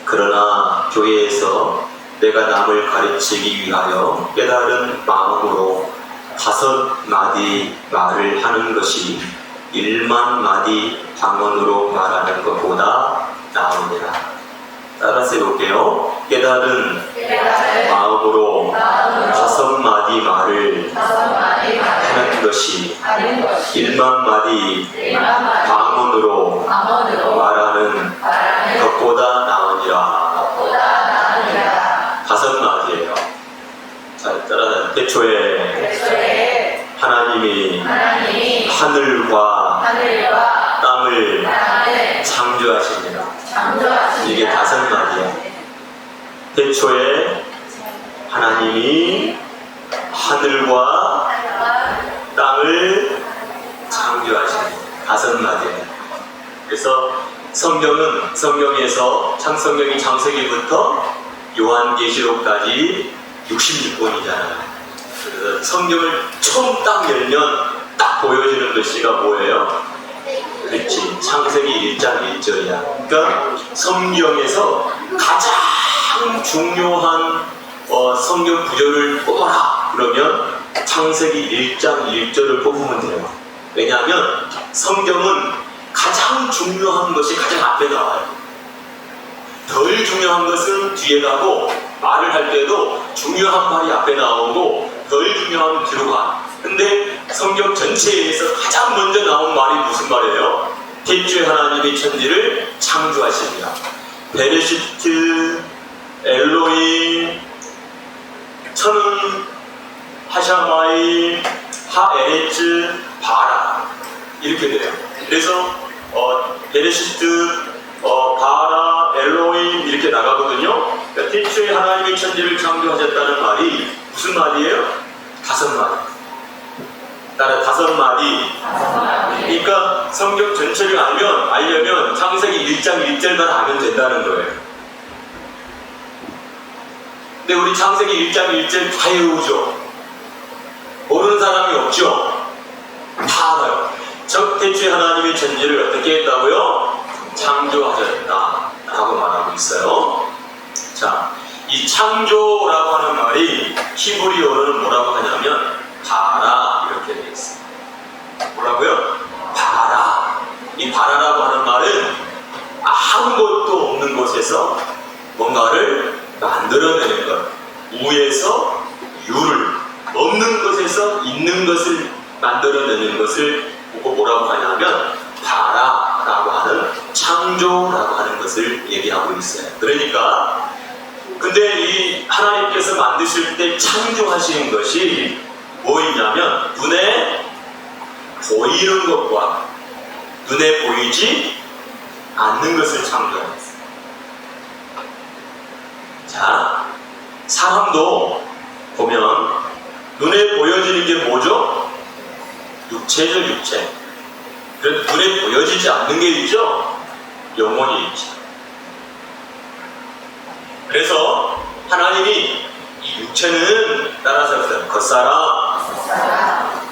그러나 교회에서 내가 남을 가르치기 위하여 깨달은 마음으로 5마디 말을 하는 것이 1만 마디 방언으로 말하는 것보다 나으니라. 따라서 해볼게요. 깨달은 마음으로 5마디 말을 하는 것이 1만 마디 방언으로 말하는 것보다 나으니라. 5마디예요. 자, 따라 태초에 하나님이 하늘과 땅을 창조하십니다. 이게 5마디예요. 태초에 하나님이 하늘과 땅을 창조하십니다. 5마디예요. 그래서 성경에서 창세기 창세기부터 요한계시록까지 66권이잖아요. 그래서 성경을 처음 딱 열면 딱 보여지는 글씨가 뭐예요? 그렇지, 창세기 1장 1절이야. 그러니까 성경에서 가장 중요한 성경 구절을 뽑아라 그러면 창세기 1장 1절을 뽑으면 돼요. 왜냐하면 성경은 가장 중요한 것이 가장 앞에 나와요. 덜 중요한 것은 뒤에 가고, 말을 할 때도 중요한 말이 앞에 나오고 덜 중요한 뒤로 가. 근데 성경 전체에서 가장 먼저 나온 말이 무슨 말이에요? 태초에 하나님이 천지를 창조하십니다. 베레시트, 엘로임, 천은, 하샤마이, 하에레츠, 바라, 이렇게 돼요. 그래서 베레시트, 바라, 엘로임 이렇게 나가거든요. 그러니까 태초에 하나님이 천지를 창조하셨다는 말이 무슨 말이에요? 5마디. 따라 5마디. 그러니까 성경 전체를 알려면 창세기 1장 1절만 알면 된다는 거예요. 근데 우리 창세기 1장 1절 다 외우죠? 모르는 사람이 없죠? 다 알아요. 태초에 하나님이 천지를 어떻게 했다고요? 창조하셨다 라고 말하고 있어요. 자, 이 창조라고 하는 말이 히브리어로는 뭐라고 하냐면 바라 이렇게 되어 있어요. 뭐라고요? 바라. 이 바라라고 하는 말은 아무것도 없는 곳에서 뭔가를 만들어내는 것, 우에서 유를, 없는 것에서 있는 것을 만들어내는 것을 보고 뭐라고 하냐면 바라라고 하는 창조라고 하는 것을 얘기하고 있어요. 그러니까 근데 이 하나님께서 만드실 때 창조하시는 것이 뭐였냐면 눈에 보이는 것과 눈에 보이지 않는 것을 창조했어요. 자, 사람도 보면 눈에 보여지는 게 뭐죠? 육체죠, 육체. 그런데 눈에 보여지지 않는 게 있죠? 영혼이 있죠. 그래서 하나님이 이 육체는 따라서 했어요. 겉사람,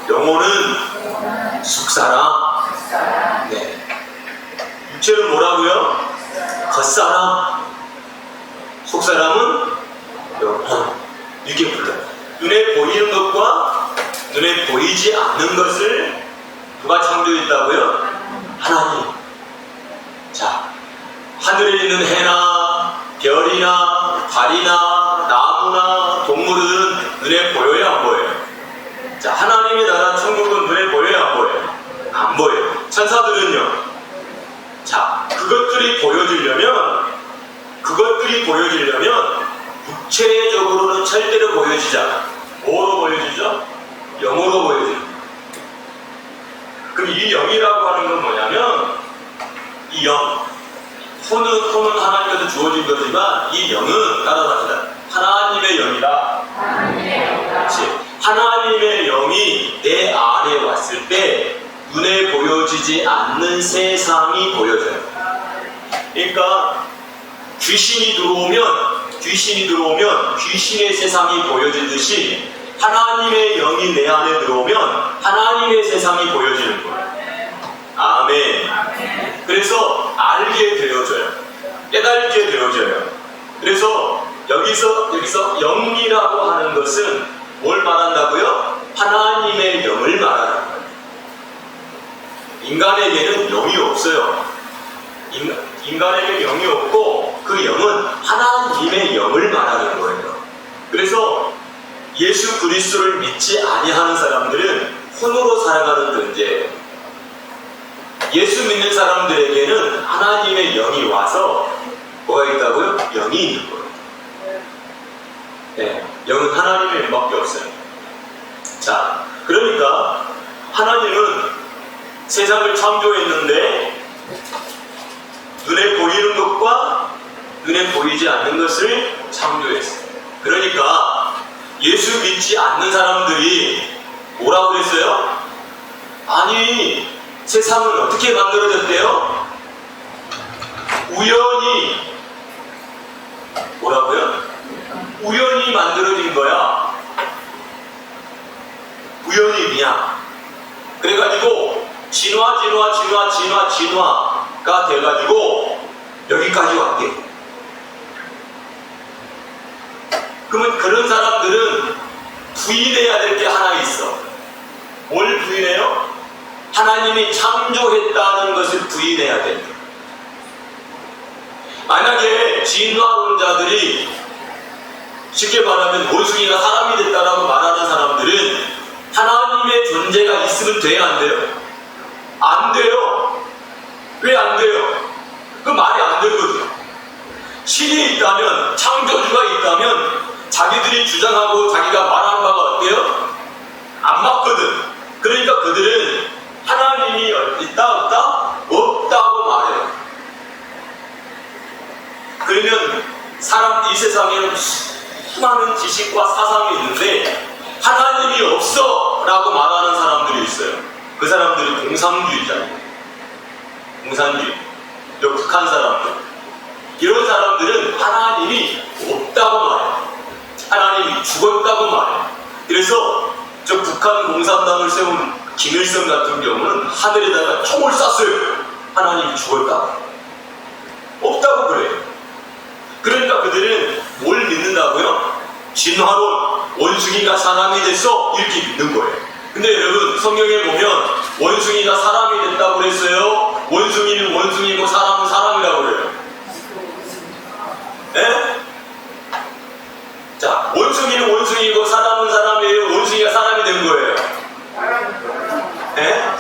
영혼은 숙사람. 네. 육체는 뭐라고요? 겉사람, 속사람은 영혼. 이렇게 불러요. 눈에 보이는 것과 눈에 보이지 않는 것을 누가 창조했다고요? 하나님. 자, 하늘에 있는 해나 별이나 달이나 나무나 동물들은 눈에 보여요, 안 보여요? 자, 하나님의 나라 천국은 눈에 보여요, 안 보여요? 안 보여요. 천사들은요? 자, 그것들이 보여지려면 육체적으로는 절대로 보여지지 않아요. 뭐로 보여지죠? 영으로 보여져요. 그럼 이 영이라고 하는 건 뭐냐면 이 영, 손은 하나님께서 주어진 거지만 이 영은 따라합시다. 하나님의 영이다. 그렇지. 하나님의 영이 내 안에 왔을 때 눈에 보여지지 않는 세상이 보여져요. 그러니까 귀신이 들어오면 귀신의 세상이 보여지듯이 하나님의 영이 내 안에 들어오면 하나님의 세상이 보여지는 거예요. 아멘. 그래서 알게 되어져요. 깨닫게 되어져요. 영이라고 하는 것은 뭘 말한다고요? 하나님의 영을 말하는 거예요. 인간에게는 영이 없어요. 인간에게 영이 없고 그 영은 하나님의 영을 말하는 거예요. 그래서 예수 그리스도를 믿지 아니하는 사람들은 혼으로 살아가는 존재예요. 예수 믿는 사람들에게는 하나님의 영이 와서 뭐가 있다고요? 영이 있는 거예요. 네, 영은 하나님의 영밖에 없어요. 자, 그러니까 하나님은 세상을 창조했는데 눈에 보이는 것과 눈에 보이지 않는 것을 창조했어요. 그러니까 예수 믿지 않는 사람들이 뭐라고 그랬어요? 아니, 세상은 어떻게 만들어졌대요? 우연히, 뭐라고요? 우연히 만들어진 거야. 우연히. 그래가지고 진화가 돼가지고 여기까지 왔대. 그러면 그런 사람들은 부인해야 될 게 하나 있어. 뭘 부인해요? 하나님이 창조했다는 것을 부인해야 된다. 만약에 진화론자들이 쉽게 말하면 원숭이가 사람이 됐다라고 말하는 사람들은 하나님의 존재가 있으면 돼요, 안 돼요? 안 돼요. 왜 안 돼요? 그 말이 안 되거든요. 신이 있다면, 창조주가 있다면 자기들이 주장하고 자기가 말하는 바가 어때요? 안 맞거든. 그러니까 그들은 하나님이 있다 없다? 없다고 말해요. 그러면 이 세상에는 수많은 지식과 사상이 있는데 하나님이 없어 라고 말하는 사람들이 있어요. 그 사람들이 공산주의자예요. 공산주의, 북한 사람들. 이런 사람들은 하나님이 없다고 말해요. 하나님이 죽었다고 말해요. 그래서 저 북한 공산당을 세운 김일성 같은 경우는 하늘에다가 총을 쐈어요. 하나님이 죽었다. 없다고 그래요. 그러니까 그들은 뭘 믿는다고요? 진화론, 원숭이가 사람이 됐어, 이렇게 믿는 거예요. 근데 여러분, 성경에 보면 원숭이가 사람이 됐다고 그랬어요? 원숭이는 원숭이고 사람은 사람이라고 그래요. 네? 자, 원숭이는 원숭이고 사람은 사람이에요? 원숭이가 사람이 된 거예요? 네?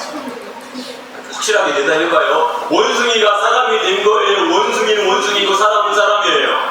확실하게 대답해봐요. 원숭이가 사람이 된 거예요? 원숭이는 원숭이고 사람은 사람이에요?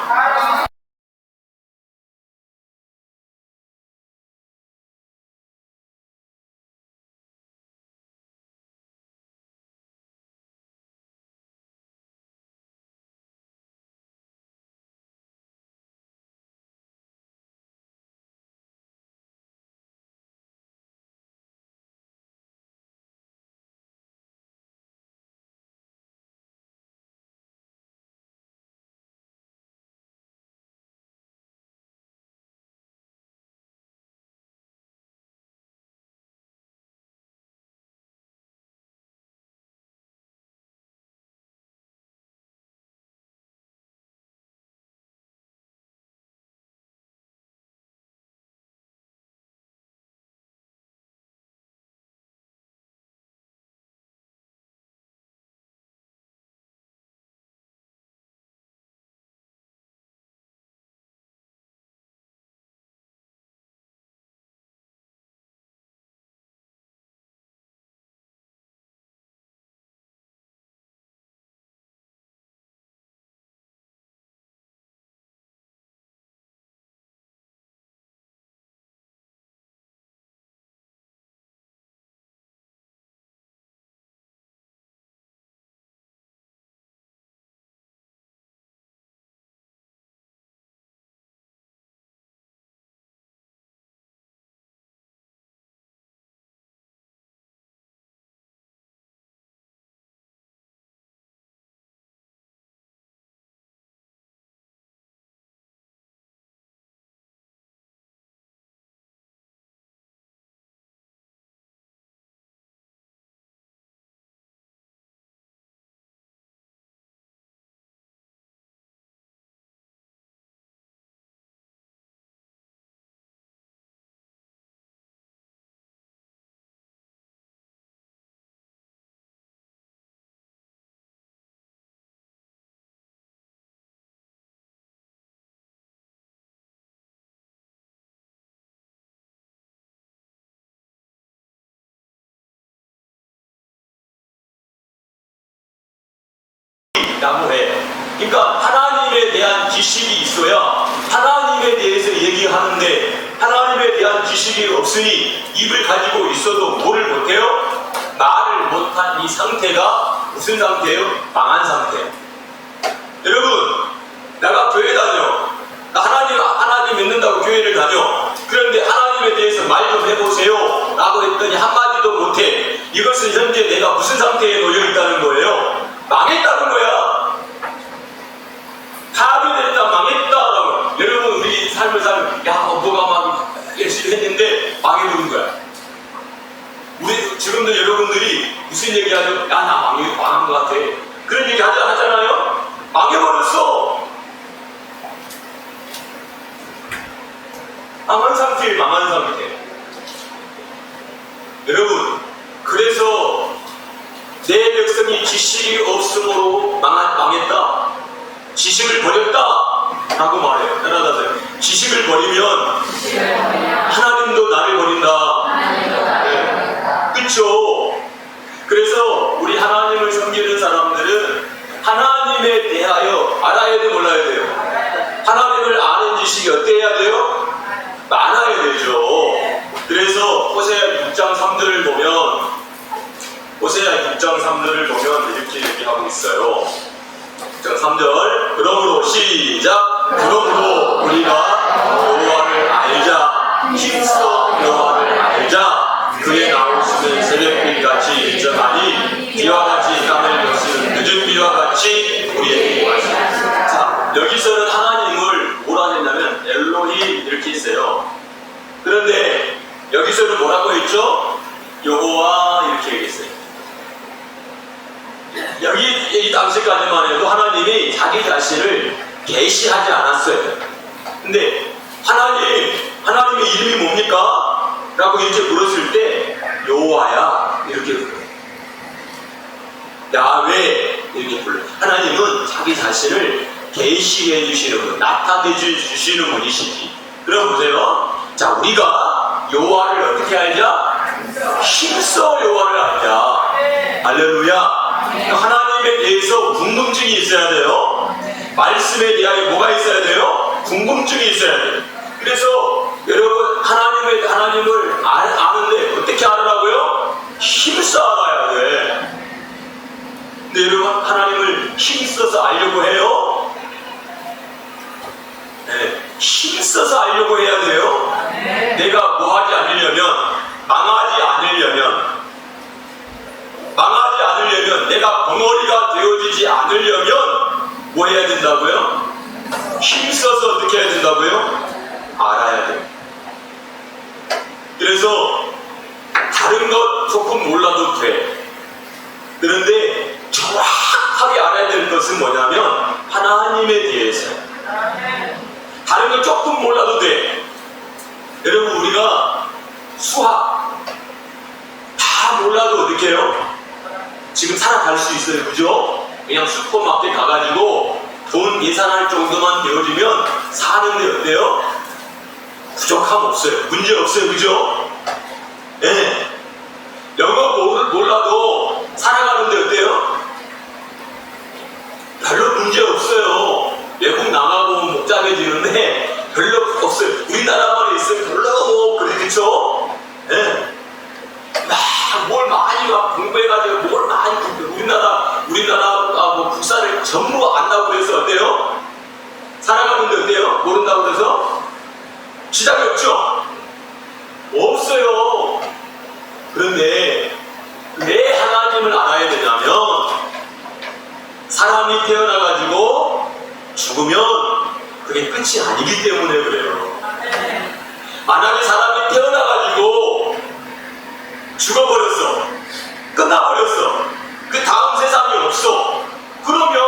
있다고 해. 그러니까 하나님에 대한 지식이 있어야 하나님에 대해서 얘기하는데 하나님에 대한 지식이 없으니 입을 가지고 있어도 뭐를 못해요? 말을 못한 이 상태가 무슨 상태예요? 망한 상태예요. 여러분, 내가 교회 다녀. 나 하나님 믿는다고 교회를 다녀. 그런데 하나님에 대해서 말 좀 해보세요 라고 했더니 한마디도 못해. 이것은 현재 내가 무슨 상태에 놓여 있다는 거예요? 망했다는 거야. 파괴됐다, 망했다라고. 여러분, 우리 삶을 살면, 야, 뭐가 막 열심히 했는데 망해버린 거야. 우리 지금도 여러분들이 무슨 얘기하죠? 야, 나 망한 것 같아. 그런 얘기 하잖아요? 망해버렸어. 망한 상태. 여러분, 그래서 내 백성이 지식이 없으므로 망했다. 지식을 버렸다 라고 말해요. 따라하세요. 지식을 버리면 하나님도 나를 버린다. 네. 그렇죠? 그래서 우리 하나님을 섬기는 사람들은 하나님에 대하여 알아야 돼, 몰라야 돼요? 하나님을 아는 지식이 어때야 돼요? 많아야 되죠. 그래서 호세아 6장 3절을 보면 이렇게 얘기하고 있어요. 6장 3절. 그러므로 시작. 그러므로 우리가 여호와를 알자. 힘써 여호와를 알자. 그의 나오시는 새벽빛같이 일정하니 비와 같이 땅을 여시는 늦은 비와 같이 우리에게 와시는. 자, 여기서는 하나님을 뭐라 했냐면 엘로힘 이렇게 있어요. 그런데 여기서는 뭐라고 했죠? 여호와 이렇게 얘기했어요. 여기 이 당시까지만 해도 하나님이 자기 자신을 계시하지 않았어요. 근데 하나님의 이름이 뭡니까? 라고 이제 물었을 때 여호와야 이렇게 불러요. 야훼 이렇게 불러요. 하나님은 자기 자신을 계시해 주시는 분, 나타내 주시는 분이시지. 그럼 보세요. 자, 우리가 여호와를 어떻게 알자? 힘써 여호와를 알자. 할렐루야. 하나님에 대해서 궁금증이 있어야 돼요. 말씀에 대하여 뭐가 있어야 돼요? 궁금증이 있어야 돼요. 그래서 여러분 하나님을 아는데 어떻게 알으라고요? 힘써 알아야 돼. 근데 여러분 하나님을 힘써서 알려고 해요? 네, 힘써서 알려고 해야 돼요. 내가 뭐 하지 않으려면, 망하지 않으려면, 내가 벙어리가 되어지지 않으려면 뭐 해야 된다고요? 힘써서 어떻게 해야 된다고요? 알아야 돼요. 그래서 다른 것 조금 몰라도 돼. 그런데 정확하게 알아야 될 것은 뭐냐면 하나님에 대해서. 다른 건 조금 몰라도 돼. 여러분, 우리가 수학 다 몰라도 어떻게 해요? 지금 살아갈 수 있어요. 그죠? 그냥 슈퍼마켓 가가지고 돈 계산할 정도만 배워주면 사는데 어때요? 부족함 없어요. 문제 없어요. 그죠? 네. 영어 몰라도 살아가는데 어때요? 별로 문제 없어요. 외국 나가고 복잡해지는데 별로 없어요. 우리나라만 있으면 별로 그렇죠? 네. 뭘 많이 공부해가지고 뭘 많이 우리나라 뭐 국사를 전부 안다고 해서 어때요? 살아가는데 어때요? 모른다고 해서 지장이 없죠? 없어요. 그런데 왜 하나님을 알아야 되냐면 사람이 태어나가지고 죽으면 그게 끝이 아니기 때문에 그래요. 만약에 사람이 태어나가지고 죽어버렸어. 끝나버렸어. 그 다음 세상이 없어. 그러면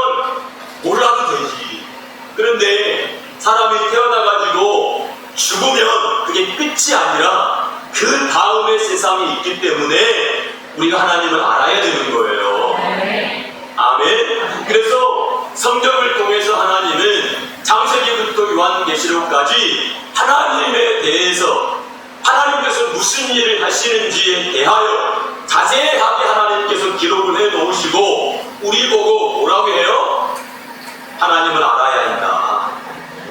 몰라도 되지. 그런데 사람이 태어나가지고 죽으면 그게 끝이 아니라 그 다음의 세상이 있기 때문에 우리가 하나님을 알아야 되는 거예요. 아멘. 그래서 성경을 통해서 하나님은 창세기부터 요한계시록까지 하나님에 대해서 하나님께서 무슨 일을 하시는지에 대하여 자세하게 하나님께서 기록을 해 놓으시고 우리 보고 뭐라고 해요? 하나님을 알아야 한다.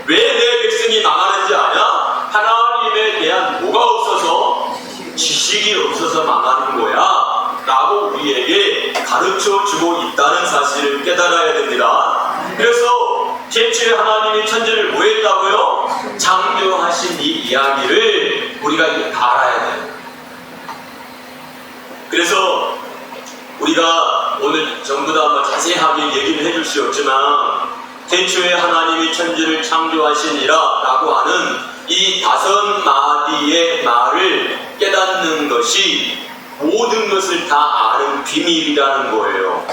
왜 내 백성이 망하는지 아냐? 하나님에 대한 뭐가 없어서? 지식이 없어서 망하는 거야 라고 우리에게 가르쳐주고 있다는 사실을 깨달아야 됩니다. 그래서 태초에 하나님이 천지를 뭐 했다고요? 창조하신 이 이야기를 우리가 알아야 돼요. 그래서 우리가 오늘 전부 다 자세하게 얘기를 해줄 수 없지만 태초에 하나님이 천지를 창조하시니라 라고 하는 이 5마디의 말을 깨닫는 것이 모든 것을 다 아는 비밀이라는 거예요.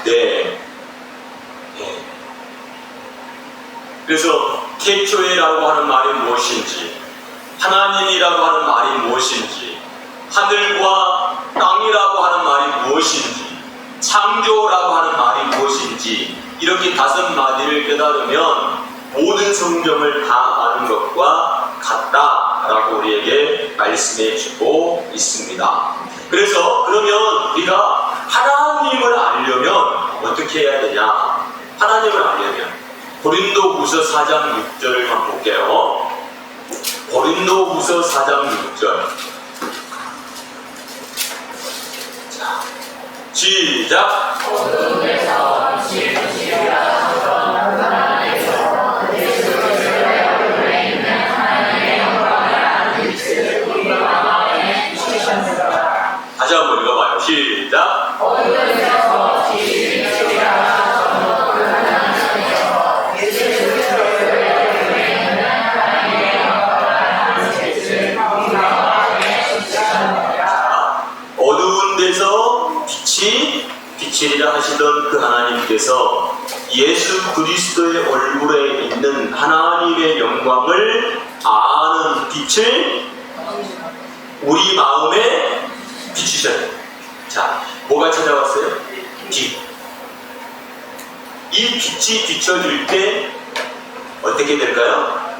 네. 그래서 태초에라고 하는 말이 무엇인지, 하나님이라고 하는 말이 무엇인지, 하늘과 땅이라고 하는 말이 무엇인지, 창조라고 하는 말이 무엇인지, 이렇게 5마디를 깨달으면 모든 성경을 다 아는 것과 같다라고 우리에게 말씀해 주고 있습니다. 그래서 그러면 우리가 하나님을 알려면 어떻게 해야 되냐? 하나님을 알려면 고린도후서 4장 6절을 한번 볼게요. 고린도후서 4장 6절. 자, 시작. 다시 한번 읽어봐요. 시작. 어두운 데서 빛이리라 하시던 그 하나님께서 예수 그리스도의 얼굴에 있는 하나님의 영광을 아는 빛을 우리 마음에 비추셨어요. 자, 뭐가 찾아왔어요? 빛. 이 빛이 비춰질 때 어떻게 될까요?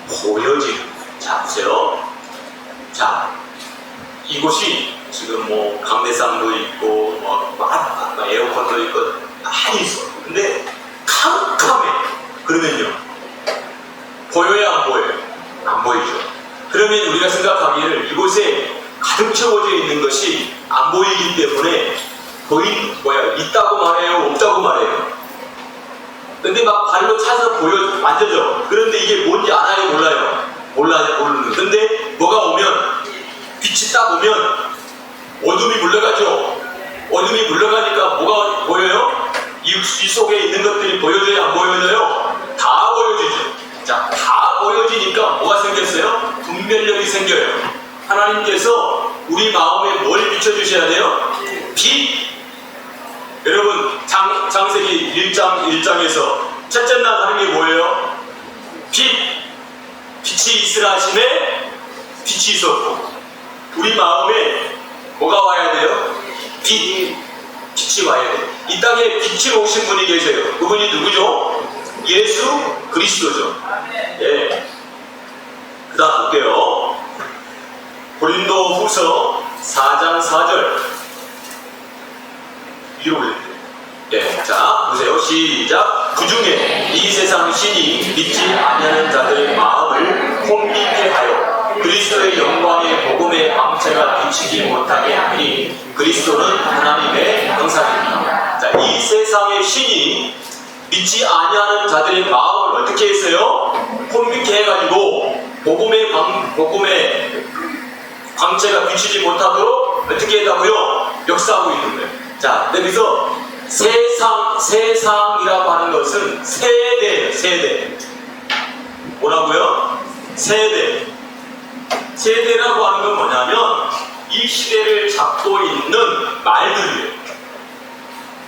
보여지는. 자, 보세요. 자, 이곳이 지금 강대상도 있고 에어컨도 있고 많이 있어. 근데 캄캄해. 그러면요, 보여야 안 보여요? 안 보이죠. 그러면 우리가 생각하기를 이곳에 가득 채워져 있는 것이 안 보이기 때문에 있다고 말해요, 없다고 말해요. 근데 막 발로 차서 만져져. 그런데 이게 뭔지 알아요, 몰라요? 모르는. 근데 뭐가 오면, 빛이 딱 오면 어둠이 물러가죠. 어둠이 물러가니까 뭐가 보여요? 이 속에 있는 것들이 보여져요, 안 보여져요? 다 보여지죠. 자, 다 보여지니까 뭐가 생겼어요? 분별력이 생겨요. 하나님께서 우리 마음에 뭘 비춰주셔야 돼요? 빛! 여러분, 창세기 1장에서 첫째 날 하는 게 뭐예요? 빛이 있으라 하심에 빛이 있었고, 우리 마음에 뭐가 와야 돼요? 빛이 와야 돼요. 이 땅에 빛이 오신 분이 계세요. 그분이 누구죠? 예수 그리스도죠. 예. 그 다음 볼게요. 고린도후서 4장 4절. 위로 올릴게요. 예. 자, 보세요. 시작. 그 중에 이 세상 신이 믿지 아니하는 자들의 마음을 혼미케 하여 그리스도의 영광의 복음의 광채가 비치지 못하게 하니 그리스도는 하나님의 형상입니다. 자, 이 세상의 신이 믿지 아니하는 자들의 마음을 어떻게 했어요? 혼미케 해가지고 복음의 광채가 비치지 못하도록 어떻게 했다고요? 역사하고 있는 거예요. 자, 여기서 세상이라고 하는 것은 세대예요. 세대. 뭐라고요? 세대라고 하는 건 뭐냐면 이 시대를 잡고 있는 말들이에요.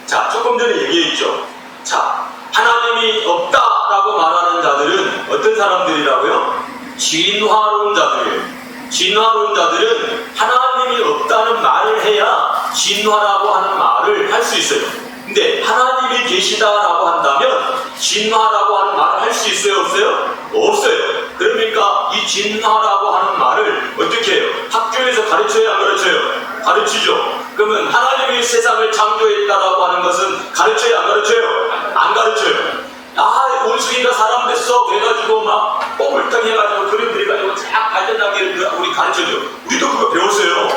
자, 조금 전에 얘기했죠. 자, 하나님이 없다라고 말하는 자들은 어떤 사람들이라고요? 진화론자들이에요. 진화론자들은 하나님이 없다는 말을 해야 진화라고 하는 말을 할 수 있어요. 근데 하나님이 계시다라고 한다면 진화라고 하는 말을 할 수 있어요? 없어요? 없어요. 그러니까 이 진화라고 하는 말을 어떻게 해요? 학교에서 가르쳐요? 안 가르쳐요? 가르치죠. 그러면 하나님이 세상을 창조했다라고 하는 것은 가르쳐요? 안 가르쳐요? 안 가르쳐요. 원숭이가 사람 됐어 그래가지고 막 뽀물떡 해가지고 그림 그려가지고 쫙 발전 단계를 우리 가르쳐줘. 우리도 그거 배웠어요.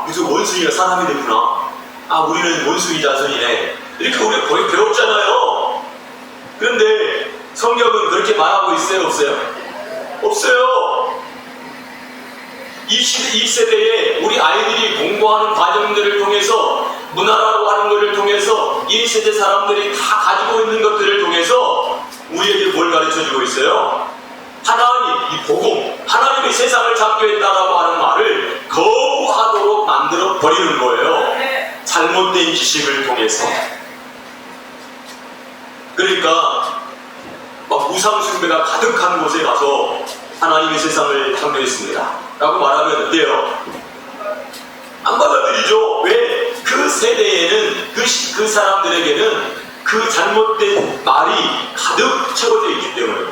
무슨 원숭이가 사람이 됐구나. 우리는 원숭이 자손이네. 이렇게 우리가 거의 배웠잖아요. 그런데 성경은 그렇게 말하고 있어요? 없어요? 없어요. 이 세대에 우리 아이들이 공부하는 과정들을 통해서, 문화라고 하는 것을 통해서 이 세대 사람들이 다 가지고 있는 것들을 통해서 우리에게 뭘 가르쳐주고 있어요? 하나님, 이 복음, 하나님이 세상을 창조했다라고 하는 말을 거부하도록 만들어 버리는 거예요. 잘못된 지식을 통해서. 그러니까 막 우상숭배가 가득한 곳에 가서 하나님이 세상을 창조했습니다 라고 말하면 어때요? 안 받아들이죠. 왜? 그 세대에는, 그 사람들에게는 그 잘못된 말이 가득 채워져 있기 때문에.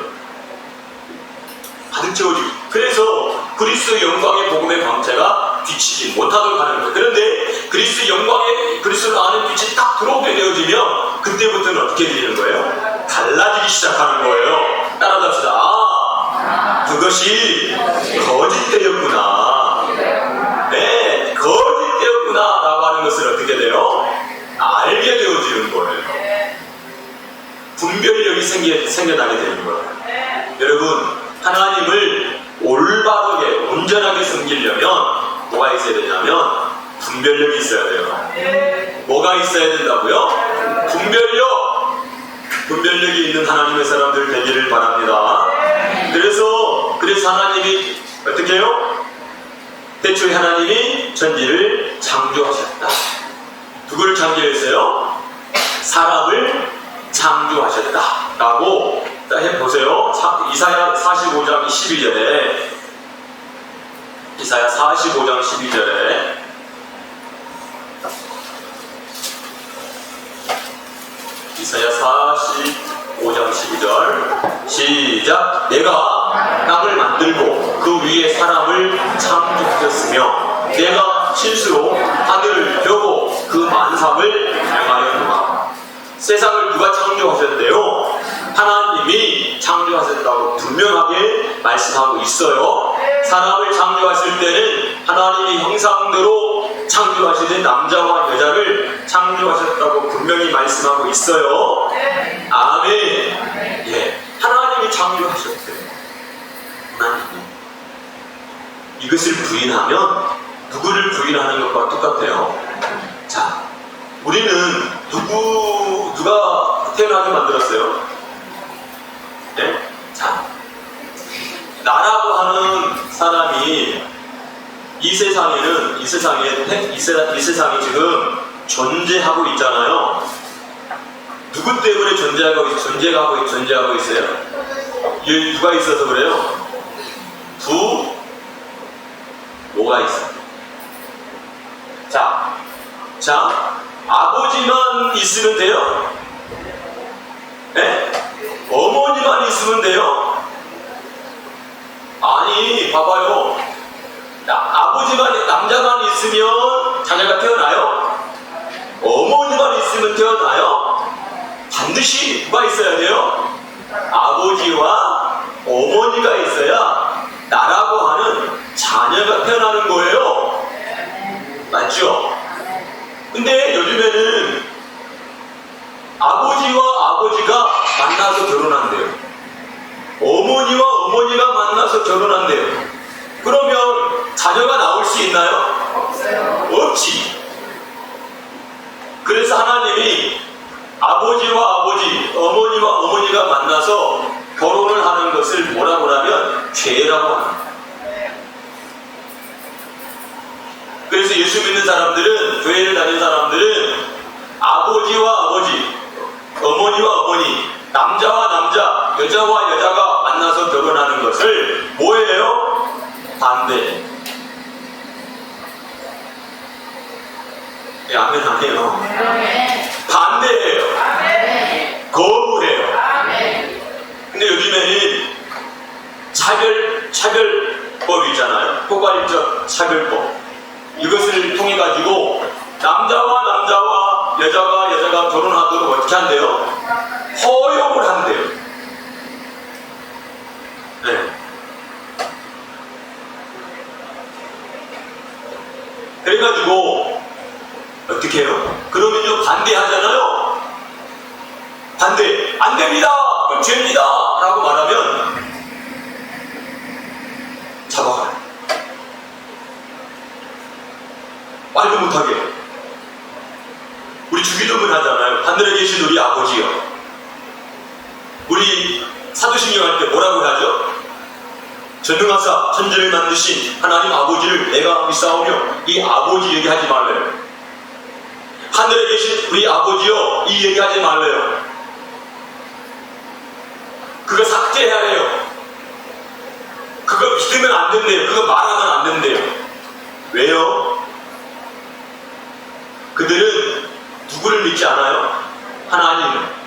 가득 채워지고. 그래서 그리스도의 영광의 복음의 광채가 비치지 못하도록 하는 거예요. 그런데 그리스도를 아는 빛이 딱 들어오게 되어지면 그때부터는 어떻게 되는 거예요? 달라지기 시작하는 거예요. 따라갑시다. 그것이 거짓되었구나. 네, 거짓되었구나 라고 하는 것을 어떻게 돼요? 알게 되어지는 거예요. 분별력이 생겨나게 되는 거예요. 여러분, 하나님을 올바르게 온전하게 섬기려면 뭐가 있어야 되냐면 분별력이 있어야 돼요. 뭐가 있어야 된다고요? 분별력이 있는 하나님의 사람들 되기를 바랍니다. 그래서 하나님이 어떻게 해요? 태초에 하나님이 천지를 창조하셨다. 누구를 창조했어요? 사람을 창조하셨다 라고 해보세요. 이사야 45장 12절에 이사야 45장 12절에 이사야 45장 12절 시작. 내가 땅을 만들고 그 위에 사람을 창조하셨으며 내가 실수로 하늘을 펴고 그 만상을 명하였노라. 세상을 누가 창조하셨대요? 하나님이 창조하셨다고 분명하게 말씀하고 있어요. 사람을 창조하실 때는 하나님이 형상대로 창조하시는 남자와 여자를 창조하셨다고 분명히 말씀하고 있어요. 아멘. 예, 하나님이 창조하셨대요. 하나님이. 이것을 부인하면 누구를 부인하는 것과 똑같아요. 자, 우리는 누가 태어나게 만들었어요? 네? 자, 나라고 하는 사람이 이 세상에 지금 존재하고 있잖아요. 누구 때문에 존재하고 있어요? 누가 있어서 그래요? 뭐가 있어? 자, 아버지만 있으면 돼요? 네? 어머니만 있으면 돼요? 아니, 봐봐요. 아버지만, 남자만 있으면 자녀가 태어나요? 어머니만 있으면 태어나요? 반드시 누가 있어야 돼요? 아버지와 어머니가 있어야 나라고 하는 자녀가 태어나는 거예요. 맞죠? 근데 요즘에는 아버지와 아버지가 만나서 결혼한대요. 어머니와 어머니가 만나서 결혼한대요. 그러면 자녀가 나올 수 있나요? 없어요. 없지. 그래서 하나님이 아버지와 아버지, 어머니와 어머니가 만나서 결혼을 하는 것을 뭐라고 하면 죄라고 합니다. 그래서 예수 믿는 사람들은, 교회를 다니는 사람들은 아버지와 아버지, 어머니와 어머니, 남자와 남자, 여자와 여자가 만나서 결혼하는 것을 뭐예요? 반대. 네, 아멘 하네요. 반대해요. 거부해요. 근데 요즘에는 차별법이 있잖아요. 포괄적 차별법. 이것을 통해 가지고 남자와 남자와 여자가 결혼하도록 어떻게 한대요? 허용을 됩니다. 그건 죄입니다. 라고 말하면 잡아가요. 말도 못하게. 우리 주기도문 하잖아요. 하늘에 계신 우리 아버지요. 우리 사도신경 할 때 뭐라고 하죠? 전능하사 천지를 만드신 하나님 아버지를 내가 믿사오며, 이 아버지 얘기하지 말래요. 하늘에 계신 우리 아버지요, 이 얘기하지 말래요. 그거 삭제해야 해요. 그거 믿으면 안 된대요. 그거 말하면 안 된대요. 왜요? 그들은 누구를 믿지 않아요? 하나님을.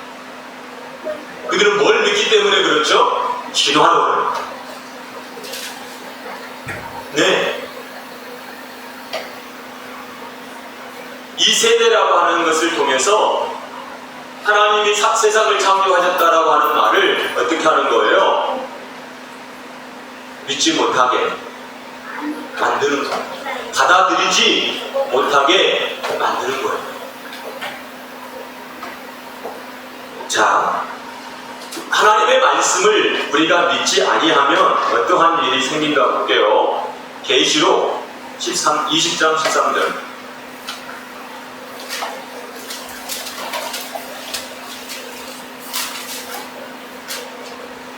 그들은 뭘 믿기 때문에 그렇죠? 기도하는 거예요. 네. 이 세대라고 하는 것을 통해서 하나님이 세상을 창조하셨다라고 하는 말을 어떻게 하는 거예요? 믿지 못하게 만드는 거예요. 받아들이지 못하게 만드는 거예요. 자, 하나님의 말씀을 우리가 믿지 아니하면 어떠한 일이 생긴가 볼게요. 계시록 20장 13절.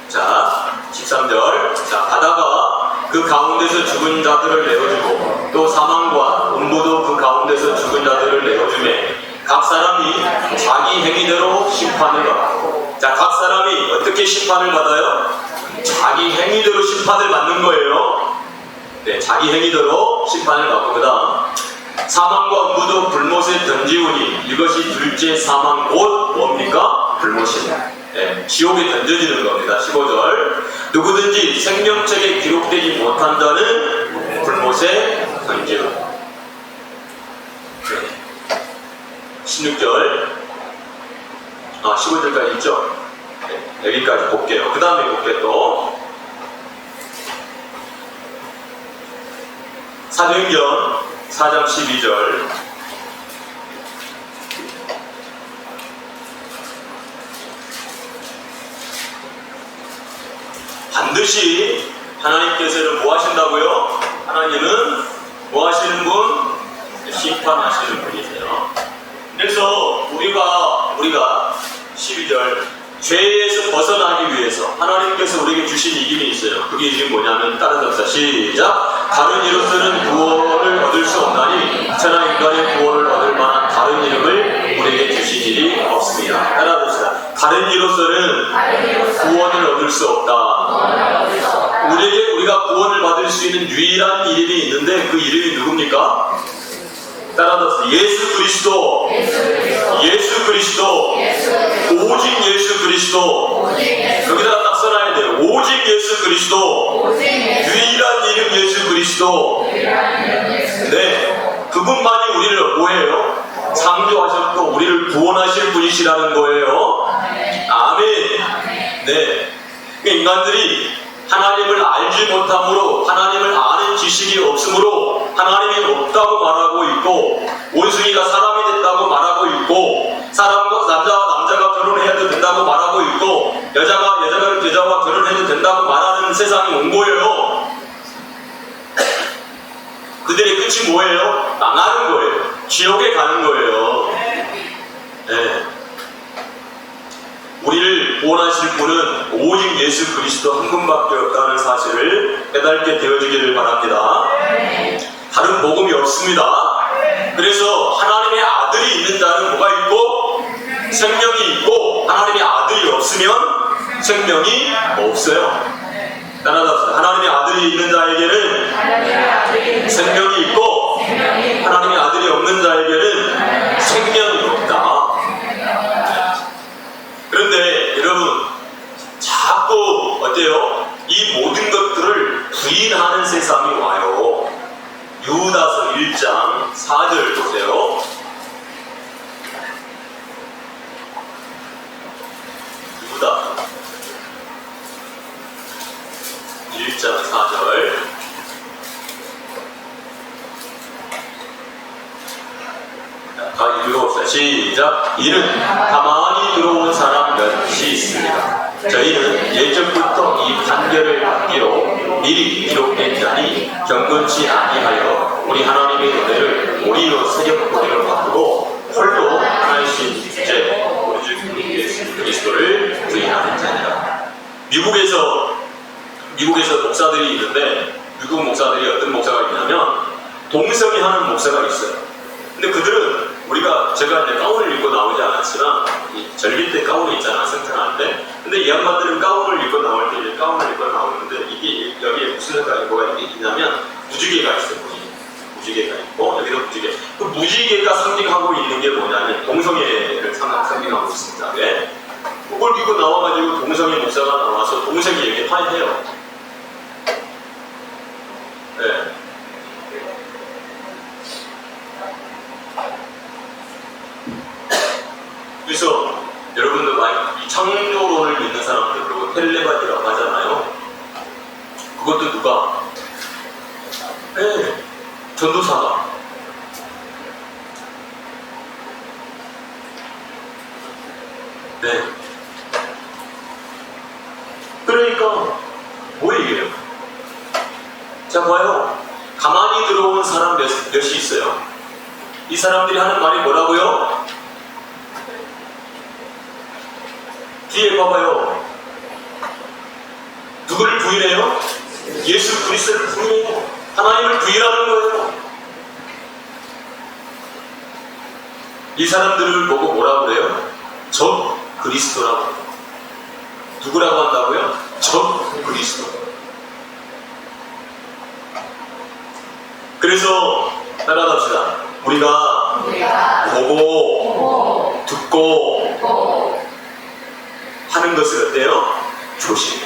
자, 13절. 자, 바다가 그 가운데서 죽은 자들을 내어주고 또 사망과 음부도 그 가운데서 죽은 자들을 내어주매 각 사람이 자기 행위대로 심판을 받고. 자, 각 사람이 어떻게 심판을 받아요? 자기 행위대로 심판을 받는 거예요. 네, 자기 행위대로 심판을 받고, 그 다음 사망과 음부도 불못에 던지우니 이것이 둘째 사망 곧 뭡니까? 불못이다. 네, 지옥에 던져지는 겁니다. 15절. 누구든지 생명책에 기록되지 못한 자는 불못에 던지우니. 네. 16절. 15절까지 있죠? 네, 여기까지 볼게요. 그 다음에 볼게요. 또 사도행전 4장 12절. 반드시 하나님께서는 뭐 하신다고요? 하나님은 뭐 하시는 분? 심판하시는 분이세요. 그래서 우리가 12절, 죄에서 벗어나기 위해서 하나님께서 우리에게 주신 이름이 있어요. 그게 이름이 뭐냐면, 따라서 시작. 다른 이로서는 구원을 얻을 수 없나니 천하 인간의 구원을 얻을 만한 다른 이름을 우리에게 주신 일이 없습니다. 따라서 다른 이로서는 구원을 얻을 수 없다. 우리가 구원을 받을 수 있는 유일한 이름이 있는데 그 이름이 누굽니까? 따라서 예수 그리스도. 예수 그리스도. 오직 예수 그리스도. 여기다가 딱 써놔야 돼요. 오직 예수 그리스도. 유일한 이름 예수 그리스도. 네, 그분만이 우리를 뭐예요? 창조하셨고 우리를 구원하실 분이시라는 거예요. 아멘. 네, 인간들이 하나님을 알지 못함으로, 하나님을 아는 지식이 없으므로 하나님이 없다고 말하고 있고, 원숭이가 사람이 됐다고 말하고 있고, 남자와 남자가 결혼해도 된다고 말하고 있고, 여자가 여자와 결혼해도 된다고 말하는 세상이 온 거예요. 그들의 끝이 뭐예요? 망하는 거예요. 지옥에 가는 거예요. 네. 우리를 구원하실 분은 오직 예수 그리스도 한 분밖에 없다는 사실을 깨닫게 되어지기를 바랍니다. 다른 복음이 없습니다. 그래서 하나님의 아들이 있는 자는 뭐가 있고? 생명이 있고, 하나님의 아들이 없으면 생명이 없어요. 따라서 하나님의 아들이 있는 자에게는 생명이 있고, 하나님의 아들이 없는 자에게는 생명이 없다. 그런데 여러분, 자꾸 어때요? 이 모든 것들을 부인하는 세상이 와요. 유다서 1장 4절 보세요. 유다 1장 4절. 다 읽어봅시다. 이는 가만히 들어온 사람 몇이 있습니다. 저희는 예전부터 이 판결을 받기로 미리 기록된 자니 경건치 아니하여 우리 하나님의 은혜를 우리로 세력거리를 바꾸고 홀로 하나이신 주제 우리 주 예수 그리스도를 부인하는 자니라. 미국에서 목사들이 있는데 미국 목사들이 어떤 목사가 있냐면 동성애 하는 목사가 있어요. 근데 그들은 제가 이제 가운을 입고 나오지 않았지만 이 절기 때 가운이 있잖아, 성탄할 때. 근데 이 양반들은 가운을 입고 나올 때 이제 가운을 입고 나오는데 이게 여기에 무슨 뭐가 있냐면 무지개가 있어요. 무지개가 있고 여기도 무지개. 그 무지개가 상징하고 있는 게 뭐냐면 동성애를 상징하고 있습니다. 왜? 그걸 입고 나와가지고 동성애 목사가 나와서 동성애에게 화해해요. 네. 그래서 여러분들 많이 이 창조론을 믿는 사람들 그리고 텔레바디라고 하잖아요. 그것도 누가? 네, 전도사가. 네. 그러니까 뭐 얘기해요? 자 봐요. 가만히 들어온 사람 몇이 있어요. 이 사람들이 하는 말이 뭐라고요? 뒤에 봐봐요. 누구를 부인해요? 예수 그리스도를 부인해요. 하나님을 부인하는 거예요. 이 사람들을 보고 뭐라고 그래요? 적 그리스도라고. 누구라고 한다고요? 적 그리스도. 그래서 따라갑시다. 우리가 보고 듣고 하는 것을 어때요? 조심해.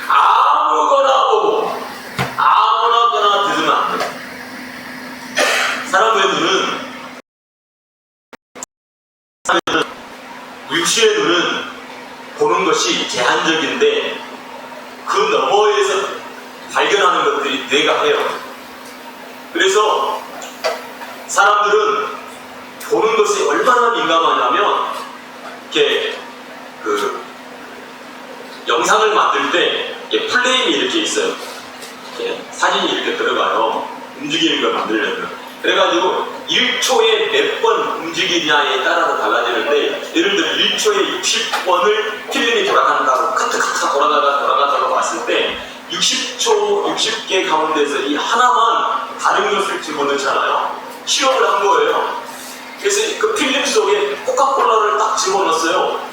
아무거나 보고 아무거나 들으면 안 돼. 사람의 눈은 육신의 눈은 보는 것이 제한적인데 그 너머에서 발견하는 것들이 뇌가 해요. 그래서 사람들은 보는 것이 얼마나 민감하냐면 이렇게 영상을 만들 때 플레임이 이렇게 있어요. 이렇게 사진이 이렇게 들어가요. 움직이는 걸 만들려면. 그래가지고 1초에 몇 번 움직이냐에 따라서 달라지는데 예를 들어 1초에 60번을 필름이 돌아간다고 카트카트가 돌아가다가 봤을 때 60개 가운데서 이 하나만 다른 것을 집어넣잖아요. 실험을 한 거예요. 그래서 그 필름 속에 코카콜라를 딱 집어넣었어요.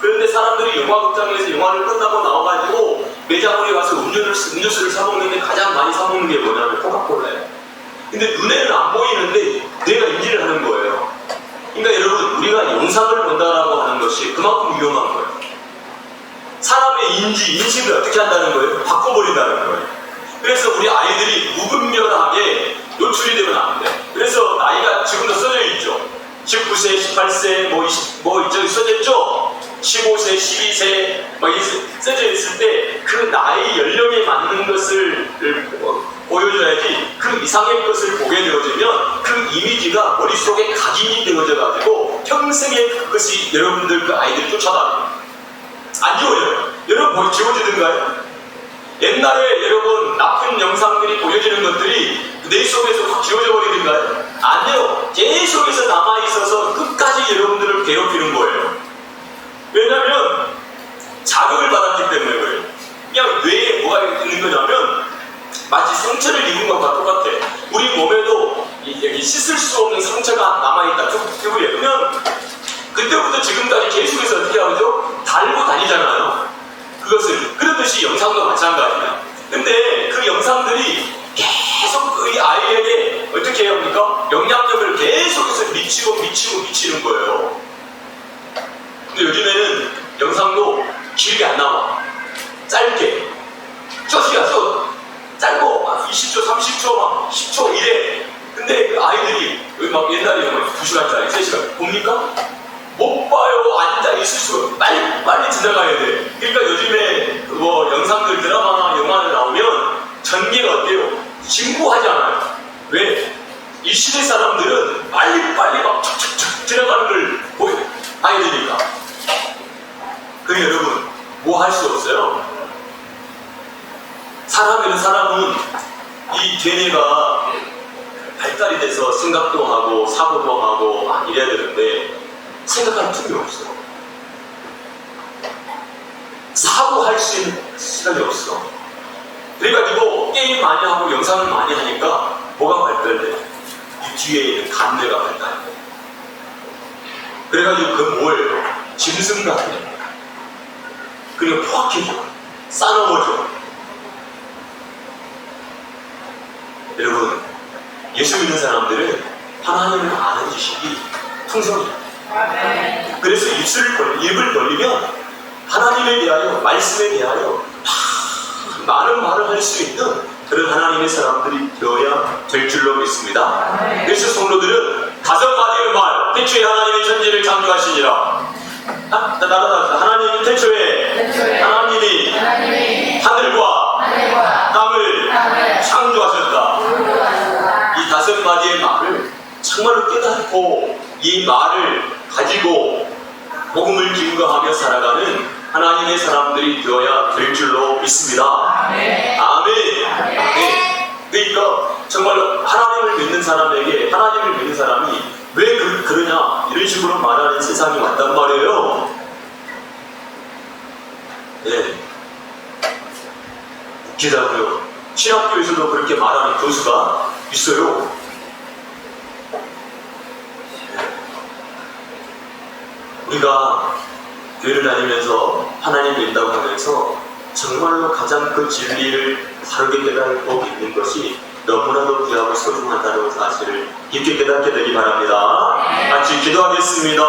그런데 사람들이 영화극장에서 영화를 끝나고 나와가지고 매장에 가서 음료수를 사먹는데 가장 많이 사먹는 게 뭐냐면 코카콜라예요. 근데 눈에는 안 보이는데 뇌가 인지를 하는 거예요. 그러니까 여러분 우리가 영상을 본다라고 하는 것이 그만큼 위험한 거예요. 사람의 인식을 어떻게 한다는 거예요? 바꿔버린다는 거예요. 그래서 우리 아이들이 무분별하게 노출이 되면 안 돼. 그래서 나이가 지금도 써져 있죠. 19세, 18세, 이쪽에 써져 있죠? 15세, 12세, 써져 있을 때 그 나이 연령에 맞는 것을 보여줘야지 그 이상의 것을 보게 되어지면 그 이미지가 머릿속에 각인이 되어져가지고 평생에 그것이 여러분들 그 아이들이 쫓아다녀요. 안 지워져요. 여러분 지워지던가요? 옛날에 여러분 나쁜 영상들이 보여지는 것들이 뇌 속에서 확 지워져 버리던가요? 아니요. 계속해서 남아있어서 끝까지 여러분들을 괴롭히는 거예요. 왜냐하면 자극을 받았기 때문에 그래요. 그냥 뇌에 뭐가 있는 거냐면 마치 상처를 입은 것과 똑같아. 우리 몸에도 여기 씻을 수 없는 상처가 남아있다. 피부에. 그러면 그때부터 지금까지 계속해서 어떻게 하죠? 달고 다니잖아요. 그것을. 그러듯이 영상도 마찬가지야. 근데 그 영상들이 계속 그 아이에게 어떻게 해야 합니까? 영향력을 계속해서 미치는 거예요. 근데 요즘에는 영상도 길게 안 나와. 짧게. 짧고 20초, 30초, 10초 이래. 근데 그 아이들이 막 옛날에 2시간짜리, 3시간 봅니까? 못 봐요. 앉아 있을 수가 빨리 지나가야 돼. 그러니까 요즘에 영상들 드라마나 영화를 나오면 전개가 어때요? 진부하지 않아요. 왜? 이 시대 사람들은 빨리 막 척척척 지나가는 걸 봐야 되니까. 그러니까 여러분, 뭐 할 수 없어요. 사람은 이 대뇌가 발달이 돼서 생각도 하고 사고도 하고 막 이래야 되는데 생각할 틈이 없어. 사고할 수 있는 시간이 없어. 그래가지고 게임 많이 하고 영상을 많이 하니까 뭐가 발달돼? 이 뒤에 있는 감뇌가 발달해. 그래가지고 그 뭐예요? 짐승 같아. 그리고 포악해져. 싸넘어져. 여러분, 예수 믿는 사람들은 하나님을 아는 지식이 풍성해요. 그래서 입을 벌리면 하나님에 대하여, 말씀에 대하여 많은 말을 할 수 있는 그런 하나님의 사람들이 되어야 될 줄로 믿습니다. 그래서 성도들은 5가지의 말, 태초에 하나님의 천지를 창조하시니라. 하나님이 태초에 하나님이 하늘과 땅을 창조하셨다. 이 5가지의 말을 정말로 깨닫고 이 말을 가지고 복음을 증거하며 살아가는 하나님의 사람들이 되어야 될 줄로 믿습니다. 아멘. 그러니까 정말로 하나님을 믿는 사람에게, 하나님을 믿는 사람이 왜 그러냐 이런 식으로 말하는 세상이 왔단 말이에요. 네. 웃기다고요. 신학교에서도 그렇게 말하는 교수가 있어요. 우리가 교회를 다니면서 하나님 믿다고 하면서 정말로 가장 그 진리를 바르게 깨닫고 믿는 것이 너무나도 귀하고 소중하다는 사실을 깊게 깨닫게 되기 바랍니다. 같이 기도하겠습니다.